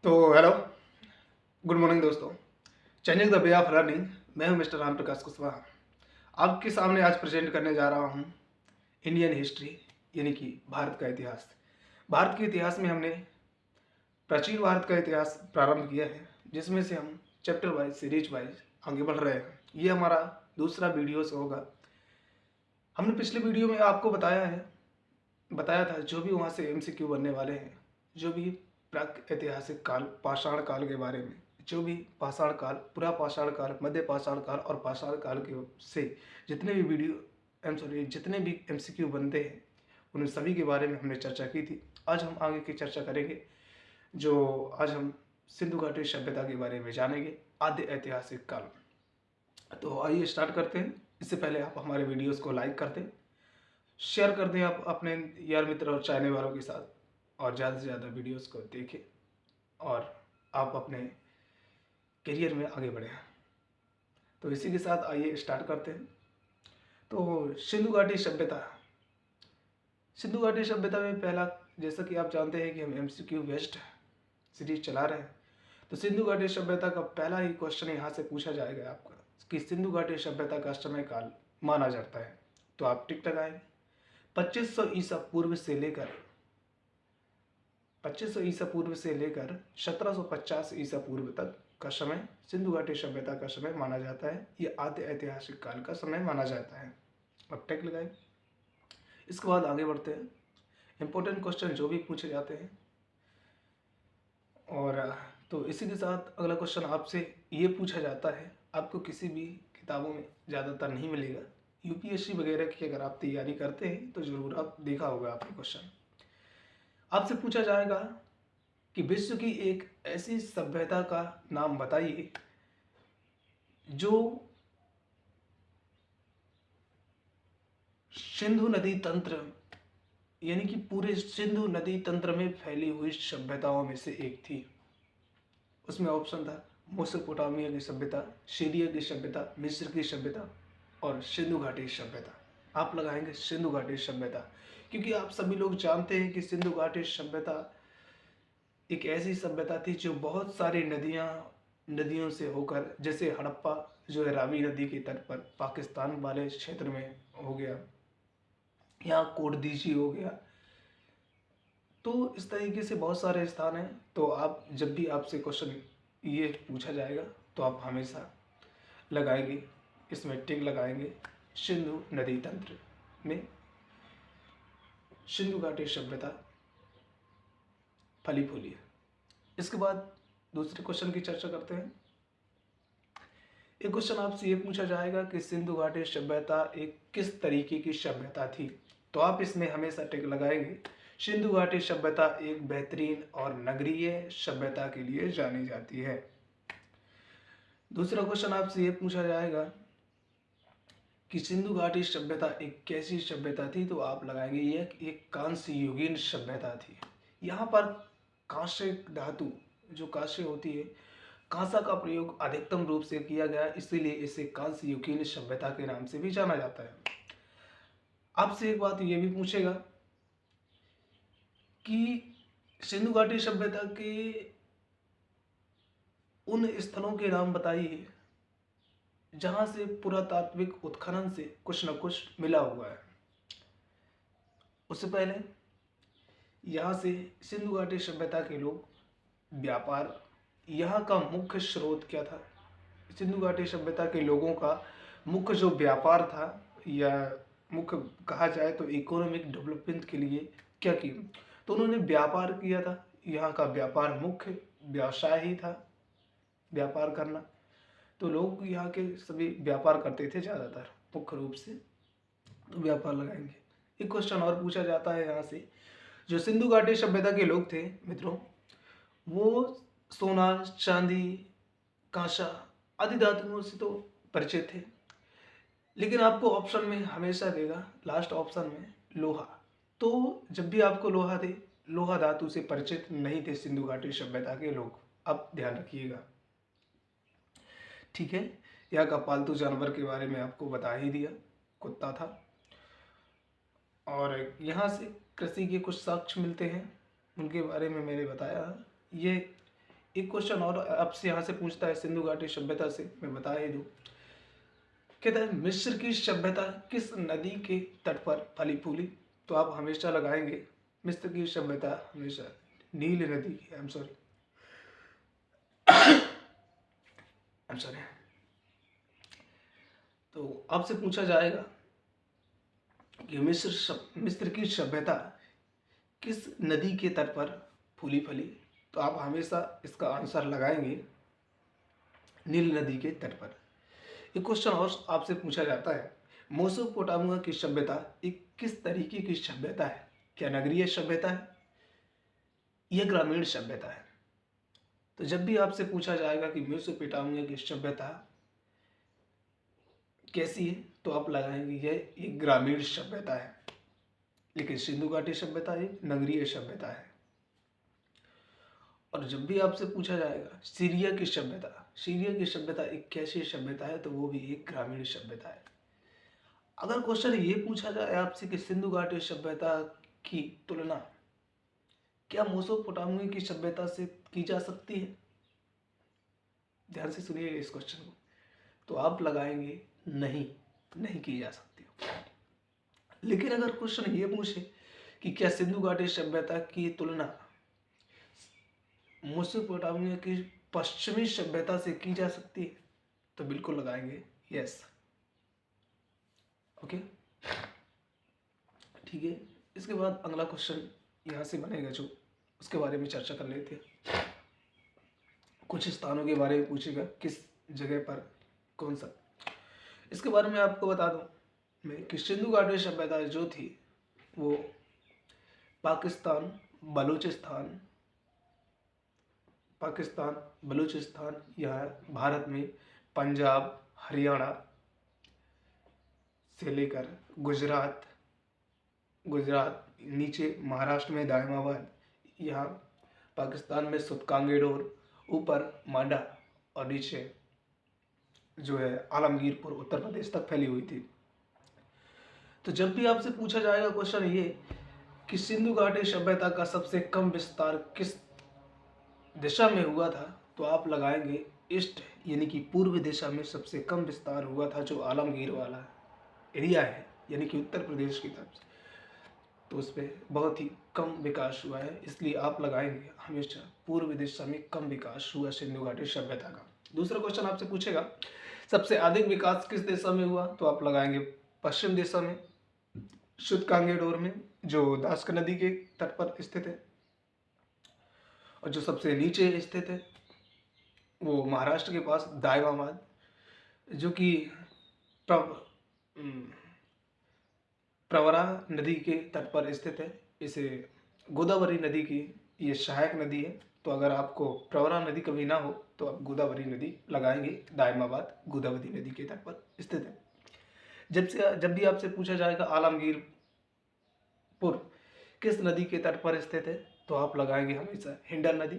तो hello, good morning दोस्तों। Changing the way of learning. मैं हूं मिस्टर राम प्रकाश कुशवाहा। आपके सामने आज प्रेजेंट करने जा रहा हूं इंडियन हिस्ट्री, यानी कि भारत का इतिहास। भारत के इतिहास में हमने प्राचीन भारत का इतिहास प्रारंभ किया है, जिसमें से हम चैप्टर वाइज, सीरीज वाइज आगे बढ़ रहे हैं। ये हमारा दूसरा वीडियो से होगा। हमने पिछले वीडियो में आपको बताया था जो भी वहाँ से एमसीक्यू बनने वाले हैं, जो भी प्राक ऐतिहासिक काल, पाषाण काल के बारे में, जो भी पाषाण काल, पूरा पाषाण काल, मध्य पाषाण काल और पाषाण काल के से जितने भी जितने भी एमसीक्यू बनते हैं, उन सभी के बारे में हमने चर्चा की थी। आज हम आगे की चर्चा करेंगे। आज हम सिंधु घाटी सभ्यता के बारे में जानेंगे, आद्य ऐतिहासिक काल। तो आइए स्टार्ट करते हैं। इससे पहले आप हमारे वीडियोस को लाइक कर दें, शेयर कर दें आप अपने यार मित्र और चाहने वालों के साथ, और ज़्यादा से ज़्यादा वीडियोस को देखें और आप अपने करियर में आगे बढ़ें। तो इसी के साथ आइए स्टार्ट करते हैं। तो सिंधु घाटी सभ्यता में पहला, जैसा कि आप जानते हैं कि हम एमसीक्यू बेस्ड सीरीज चला रहे हैं, तो सिंधु घाटी सभ्यता का पहला ही क्वेश्चन यहाँ से पूछा जाएगा आपका कि सिंधु घाटी सभ्यता का समय काल माना जाता है। तो आप टिक लगाएंगे 2500 ईसा पूर्व से लेकर 1750 ईसा पूर्व तक का समय सिंधु घाटी सभ्यता का समय माना जाता है। ये आद्य ऐतिहासिक काल का समय माना जाता है। अब टेक लगाएं। इसके बाद आगे बढ़ते हैं। इंपॉर्टेंट क्वेश्चन जो भी पूछे जाते हैं, और तो इसी के साथ अगला क्वेश्चन आपसे ये पूछा जाता है, आपको किसी भी किताबों में ज़्यादातर नहीं मिलेगा। यूपीएससी वगैरह की अगर आप तैयारी करते हैं तो ज़रूर आप देखा होगा आपने क्वेश्चन। आपसे पूछा जाएगा कि विश्व की एक ऐसी सभ्यता का नाम बताइए जो सिंधु नदी तंत्र, यानी कि पूरे सिंधु नदी तंत्र में फैली हुई सभ्यताओं में से एक थी। उसमें ऑप्शन था मेसोपोटामिया की सभ्यता, सीरिया की सभ्यता, मिस्र की सभ्यता और सिंधु घाटी सभ्यता। आप लगाएंगे सिंधु घाटी सभ्यता, क्योंकि आप सभी लोग जानते हैं कि सिंधु घाटी सभ्यता एक ऐसी सभ्यता थी जो बहुत सारी नदियों से होकर, जैसे हड़प्पा जो है रावी नदी के तट पर पाकिस्तान वाले क्षेत्र में हो गया, यहाँ कोटदीजी हो गया, तो इस तरीके से बहुत सारे स्थान हैं। तो आप जब भी आपसे क्वेश्चन ये पूछा जाएगा तो आप हमेशा लगाएंगे, इसमें टिक लगाएंगे, सिंधु नदी तंत्र में सिंधु घाटी सभ्यता फली फूली है। इसके बाद दूसरे क्वेश्चन की चर्चा करते हैं। एक क्वेश्चन आपसे ये पूछा जाएगा कि सिंधु घाटी सभ्यता एक किस तरीके की सभ्यता थी। तो आप इसमें हमेशा टिक लगाएंगे, सिंधु घाटी सभ्यता एक बेहतरीन और नगरीय सभ्यता के लिए जानी जाती है। दूसरा क्वेश्चन आपसे ये पूछा जाएगा कि सिंधु घाटी सभ्यता एक कैसी सभ्यता थी। तो आप लगाएंगे यह एक कांस्य युगीन सभ्यता थी। यहाँ पर कांस्य धातु, जो कांस्य होती है, कांसा का प्रयोग अधिकतम रूप से किया गया, इसीलिए इसे कांस्य युगीन सभ्यता के नाम से भी जाना जाता है। आपसे एक बात ये भी पूछेगा कि सिंधु घाटी सभ्यता के उन स्थलों के नाम बताइए जहां से पुरातात्विक उत्खनन से कुछ न कुछ मिला हुआ है। उससे पहले यहाँ से सिंधु घाटी सभ्यता के लोग व्यापार, यहाँ का मुख्य स्रोत क्या था। सिंधु घाटी सभ्यता के लोगों का मुख्य जो व्यापार था, या मुख्य कहा जाए तो इकोनॉमिक डेवलपमेंट के लिए क्या किया, तो उन्होंने व्यापार किया था। यहाँ का व्यापार मुख्य व्यवसाय ही था, व्यापार करना। तो लोग यहाँ के सभी व्यापार करते थे ज़्यादातर, मुख्य रूप से, तो व्यापार लगाएंगे। एक क्वेश्चन और पूछा जाता है यहाँ से, जो सिंधु घाटी सभ्यता के लोग थे मित्रों, वो सोना, चांदी, कांसा आदि धातुओं से तो परिचित थे, लेकिन आपको ऑप्शन में हमेशा देगा, लास्ट ऑप्शन में, लोहा। तो जब भी आपको लोहा धातु से परिचित नहीं थे सिंधु घाटी सभ्यता के लोग। अब ध्यान रखिएगा, ठीक है। यहाँ का पालतू जानवर के बारे में आपको बता ही दिया, कुत्ता था। और यहाँ से कृषि के कुछ साक्ष्य मिलते हैं, उनके बारे में मैंने बताया। ये एक क्वेश्चन और आपसे यहाँ से पूछता है सिंधु घाटी सभ्यता से, मैं बता ही दूँ। कहता है मिस्र की सभ्यता किस नदी के तट पर फली फूली? तो आप हमेशा लगाएंगे मिस्र की सभ्यता हमेशा नील नदी की, आई एम सॉरी तो आपसे पूछा जाएगा कि मिस्र की सभ्यता किस नदी के तट पर फूली फली? तो आप हमेशा इसका आंसर लगाएंगे नील नदी के तट पर। एक क्वेश्चन और आपसे पूछा जाता है मेसोपोटामिया की सभ्यता एक किस तरीके की सभ्यता है? क्या नगरीय सभ्यता है या ग्रामीण सभ्यता है? तो जब भी आपसे पूछा जाएगा कि मेसोपोटामिया की सभ्यता कैसी है, तो आप लगाएंगे यह एक ग्रामीण सभ्यता है, लेकिन सिंधु घाटी सभ्यता एक नगरीय सभ्यता है। और जब भी आपसे पूछा जाएगा सीरिया की सभ्यता एक कैसी सभ्यता है, तो वो भी एक ग्रामीण सभ्यता है। अगर क्वेश्चन ये पूछा जाए आपसे कि सिंधु घाटी सभ्यता की तुलना क्या मेसोपोटामिया की सभ्यता से की जा सकती है, ध्यान से सुनिएगा इस क्वेश्चन को, तो आप लगाएंगे नहीं की जा सकती। लेकिन अगर क्वेश्चन ये पूछे कि क्या सिंधु घाटी सभ्यता की तुलना मेसोपोटामिया की पश्चिमी सभ्यता से की जा सकती है, तो बिल्कुल लगाएंगे यस। ओके, ठीक है। इसके बाद अगला क्वेश्चन यहाँ से बनेगा जो उसके बारे में चर्चा कर लेते हैं। कुछ स्थानों के बारे में पूछेगा किस जगह पर कौन सा, इसके बारे में आपको बता दूं मैं कि सिंधु घाटी सभ्यता जो थी वो पाकिस्तान बलूचिस्तान यहाँ भारत में पंजाब हरियाणा से लेकर गुजरात नीचे महाराष्ट्र में दायमाबाद, यहाँ पाकिस्तान में सुतकांगेडोर, ऊपर मांडा और नीचे जो है आलमगीरपुर उत्तर प्रदेश तक फैली हुई थी। तो जब भी आपसे पूछा जाएगा क्वेश्चन ये कि सिंधु घाटी सभ्यता का सबसे कम विस्तार किस दिशा में हुआ था, तो आप लगाएंगे ईस्ट, यानी कि पूर्व दिशा में सबसे कम विस्तार हुआ था जो आलमगीर वाला एरिया है, यानी कि उत्तर प्रदेश की तरफ से, तो उस पर बहुत ही कम विकास हुआ है, इसलिए आप लगाएंगे हमेशा पूर्व दिशा में कम विकास हुआ सिंधु घाटी सभ्यता का। दूसरा क्वेश्चन आपसे पूछेगा सबसे अधिक विकास किस दिशा में हुआ, तो आप लगाएंगे पश्चिम दिशा में, सुतकांगेडोर में जो दास्क नदी के तट पर स्थित है, और जो सबसे नीचे स्थित है वो महाराष्ट्र के पास दायमाबाद जो कि प्रवरा नदी के तट पर स्थित है। इसे गोदावरी नदी की ये सहायक नदी है, तो अगर आपको प्रवरा नदी कभी ना हो तो आप गोदावरी नदी लगाएंगे, दायमाबाद गोदावरी नदी के तट पर स्थित है। जब भी आपसे पूछा जाएगा आलमगीरपुर किस नदी के तट पर स्थित है, तो आप लगाएंगे हमेशा हिंडन नदी।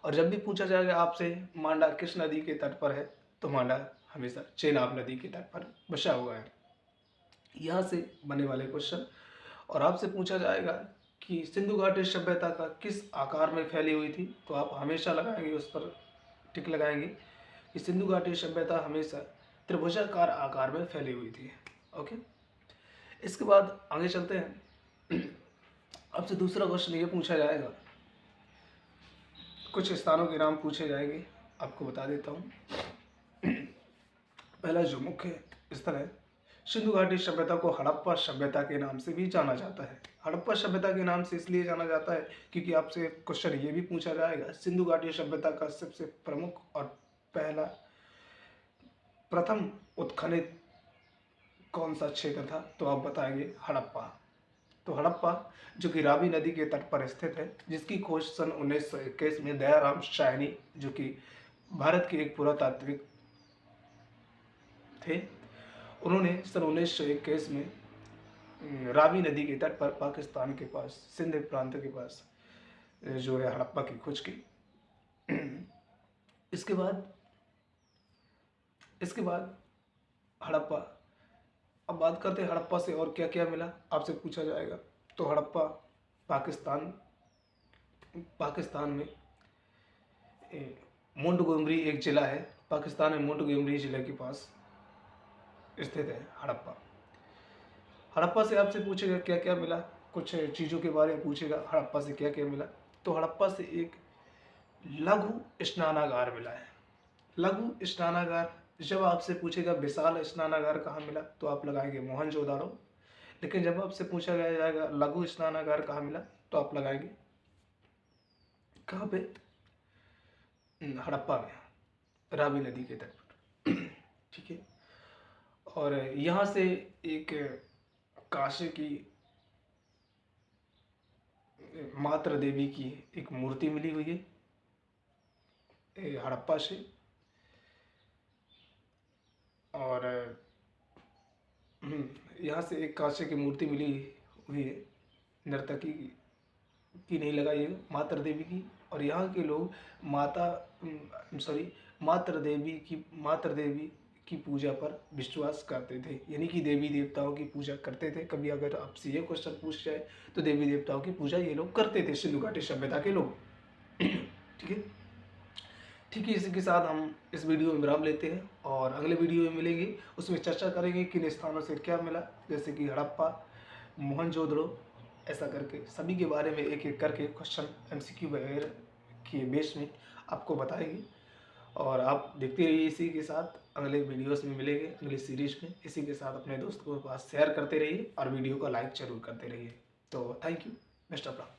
और जब भी पूछा जाएगा आपसे मांडा किस नदी के तट पर है, तो मांडा हमेशा चेनाब नदी के तट पर बसा हुआ है। यहाँ से बने वाले क्वेश्चन। और आपसे पूछा जाएगा कि सिंधु घाटी सभ्यता का किस आकार में फैली हुई थी, तो आप हमेशा लगाएंगे उस पर टिक लगाएंगे कि सिंधु घाटी सभ्यता हमेशा त्रिभुजाकार आकार में फैली हुई थी। ओके, इसके बाद आगे चलते हैं। आपसे दूसरा क्वेश्चन ये पूछा जाएगा, कुछ स्थानों के नाम पूछे जाएंगे, आपको बता देता हूँ। पहला जो मुख्य स्थल है, सिंधु घाटी सभ्यता को हड़प्पा सभ्यता के नाम से भी जाना जाता है। हड़प्पा सभ्यता के नाम से इसलिए जाना जाता है क्योंकि आपसे क्वेश्चन ये भी पूछा जाएगा सिंधु घाटी सभ्यता का सबसे प्रमुख और प्रथम उत्खनित कौन सा क्षेत्र था, तो आप बताएंगे हड़प्पा। तो हड़प्पा जो कि रावी नदी के तट पर स्थित है, जिसकी खोज सन 1921 में दयाराम साहनी जो कि भारत के एक पुरातात्विक थे, उन्होंने सन 1921 में रावी नदी के तट पर पाकिस्तान के पास सिंध प्रांत के पास जो है हड़प्पा की खोज की। इसके बाद हड़प्पा, अब बात करते हैं हड़प्पा से और क्या क्या मिला, आपसे पूछा जाएगा। तो हड़प्पा पाकिस्तान में मोंटगोमरी एक ज़िला है पाकिस्तान में, मोंटगोमरी ज़िले के पास स्थित है हड़प्पा। हड़प्पा से आपसे पूछेगा क्या क्या मिला, कुछ चीज़ों के बारे में पूछेगा हड़प्पा से क्या क्या मिला। तो हड़प्पा से एक लघु स्नानागार मिला है। लघु स्नानागार, जब आपसे पूछेगा विशाल स्नानागार कहाँ मिला तो आप लगाएंगे मोहनजोदाड़ो, लेकिन जब आपसे पूछा गया जाएगा लघु स्नानागार कहाँ मिला तो आप लगाएंगे कहाँ पे, हड़प्पा में, रावी नदी के तट पर। ठीक है। और यहाँ से एक काशी की मातृ देवी की एक मूर्ति मिली हुई है हड़प्पा से। और यहाँ से एक कांसे की मूर्ति मिली हुई है, नर्तकी की नहीं लगाई है, मातृ देवी की। और यहाँ के लोग मातृ देवी की पूजा पर विश्वास करते थे, यानी कि देवी देवताओं की पूजा करते थे। कभी अगर आपसे ये क्वेश्चन पूछ जाए तो देवी देवताओं की पूजा ये लोग करते थे, सिंधु घाटी सभ्यता के लोग। ठीक है। ठीक है, इसी के साथ हम इस वीडियो में विराम लेते हैं और अगले वीडियो में मिलेंगे, उसमें चर्चा करेंगे किन स्थानों से क्या मिला, जैसे कि हड़प्पा, मोहनजोदड़ो, ऐसा करके सभी के बारे में एक एक करके क्वेश्चन एमसीक्यू वगैरह के बेस में आपको बताएंगे। और आप देखते रहिए, इसी के साथ अगले वीडियोस में मिलेंगे, अगली सीरीज में। इसी के साथ अपने दोस्तों के पास शेयर करते रहिए और वीडियो को लाइक जरूर करते रहिए। तो thank you, best of luck.